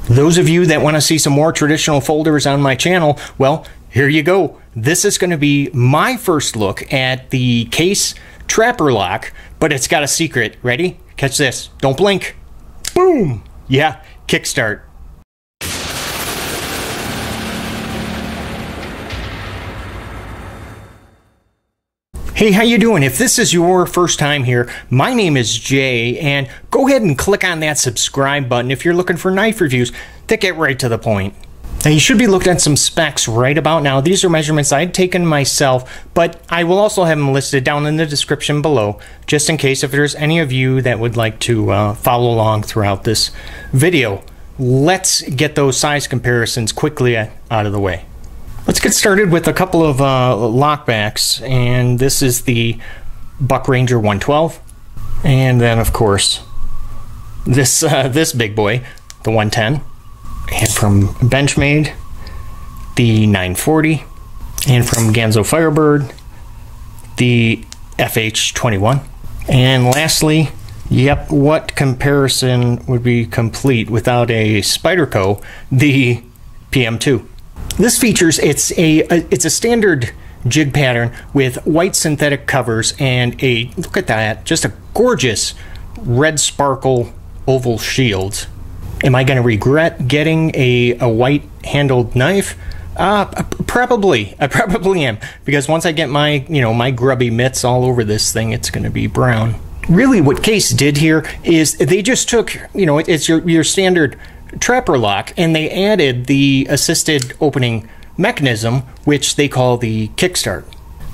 Those of you that want to see some more traditional folders on my channel, well, here you go. This is going to be my first look at the Case TrapperLock, but it's got a secret. Ready? Catch this. Don't blink. Boom! Yeah, Kickstart. Hey, how you doing? If this is your first time here, my name is Jay, and go ahead and click on that subscribe button if you're looking for knife reviews that get right to the point. Now, you should be looking at some specs right about now. These are measurements I'd taken myself, but I will also have them listed down in the description below, just in case if there's any of you that would like to follow along throughout this video. Let's get those size comparisons quickly out of the way. Let's get started with a couple of lockbacks, and this is the Buck Ranger 112, and then of course this this big boy, the 110, and from Benchmade, the 940, and from Ganzo Firebird, the FH21, and lastly, yep, what comparison would be complete without a Spyderco, the PM2. This features, it's a standard jig pattern with white synthetic covers and a, look at that, just a gorgeous red sparkle oval shield. Am I going to regret getting a white handled knife? Probably. I probably am, because once I get my, my grubby mitts all over this thing, it's going to be brown. Really what Case did here is they just took, it's your standard Trapper lock, and they added the assisted opening mechanism, which they call the Kickstart.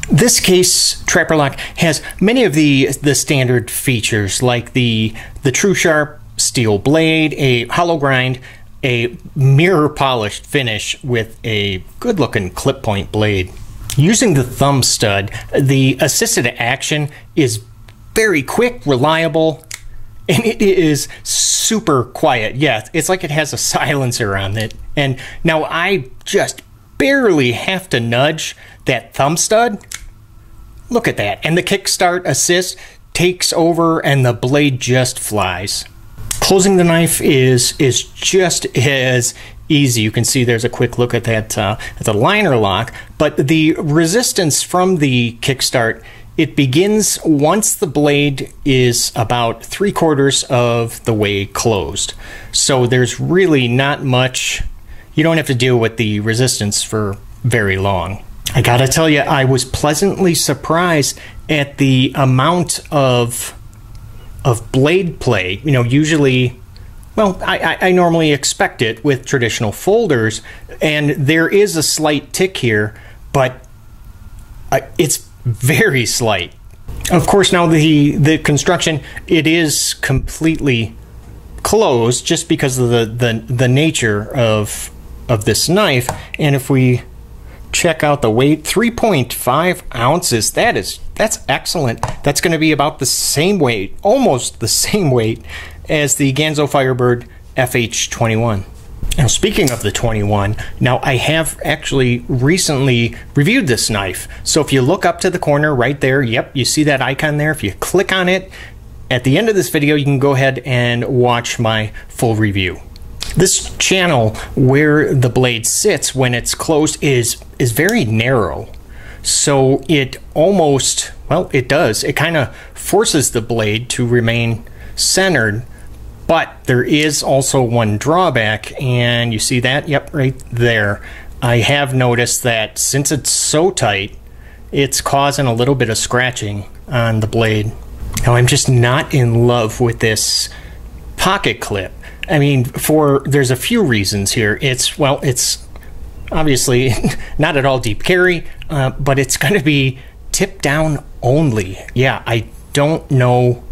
This Case TrapperLock has many of the standard features, like the Tru-Sharp steel blade, a hollow grind, a mirror polished finish with a good looking clip point blade. Using the thumb stud, the assisted action is very quick, reliable, and it is super quiet. Yeah, it's like it has a silencer on it. And now I just barely have to nudge that thumb stud. Look at that. And the Kickstart assist takes over and the blade just flies. Closing the knife is just as easy. You can see there's a quick look at that the liner lock, but the resistance from the Kickstart, it begins once the blade is about 3/4 of the way closed. So there's really not much, you don't have to deal with the resistance for very long. I gotta tell you, I was pleasantly surprised at the amount of blade play. Usually, well, I normally expect it with traditional folders, and there is a slight tick here, but it's very slight. Of course, now the construction, it is completely closed just because of the nature of this knife. And if we check out the weight, 3.5 ounces, that's excellent. That's going to be about the same weight, almost the same weight as the Ganzo Firebird FH21. Now, speaking of the 21, now I have actually recently reviewed this knife. So if you look up to the corner right there, yep, you see that icon there. If you click on it, at the end of this video, you can go ahead and watch my full review. This channel where the blade sits when it's closed is very narrow. So it almost, well, it does. It kind of forces the blade to remain centered. But there is also one drawback, and you see that? Yep, right there. I have noticed that since it's so tight, it's causing a little bit of scratching on the blade. Now, I'm just not in love with this pocket clip. I mean, there's a few reasons here. It's obviously not at all deep carry, but it's going to be tip down only. Yeah, I don't know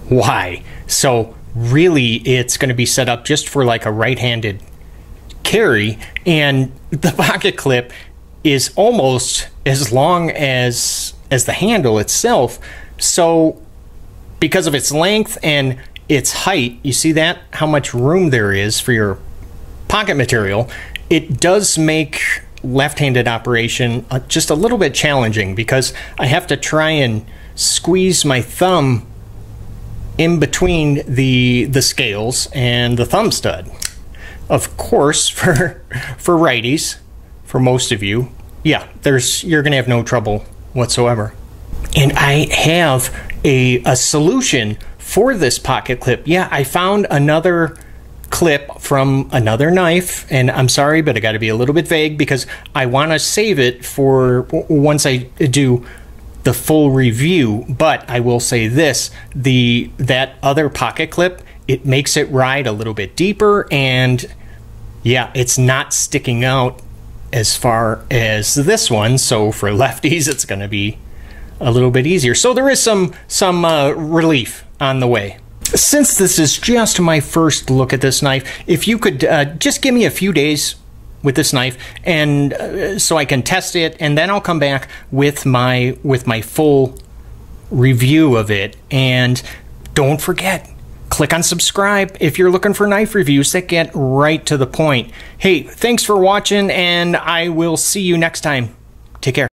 why. So really, it's going to be set up just for like a right-handed carry, and the pocket clip is almost as long as the handle itself. So because of its length and its height, you see that? How much room there is for your pocket material. It does make left-handed operation just a little bit challenging, because I have to try and squeeze my thumb in between the scales and the thumb stud. Of course, for righties, for most of you, yeah, you're gonna have no trouble whatsoever. And I have a solution for this pocket clip. Yeah, I found another clip from another knife, and I'm sorry, but I got to be a little bit vague because I want to save it for once I do the full review. But I will say this, that other pocket clip, it makes it ride a little bit deeper, and yeah, it's not sticking out as far as this one. So for lefties, it's going to be a little bit easier. So there is some relief on the way. Since this is just my first look at this knife, if you could just give me a few days with this knife, and so I can test it, and then I'll come back with my full review of it. And don't forget, click on subscribe if you're looking for knife reviews that get right to the point. Hey, thanks for watching, and I will see you next time. Take care.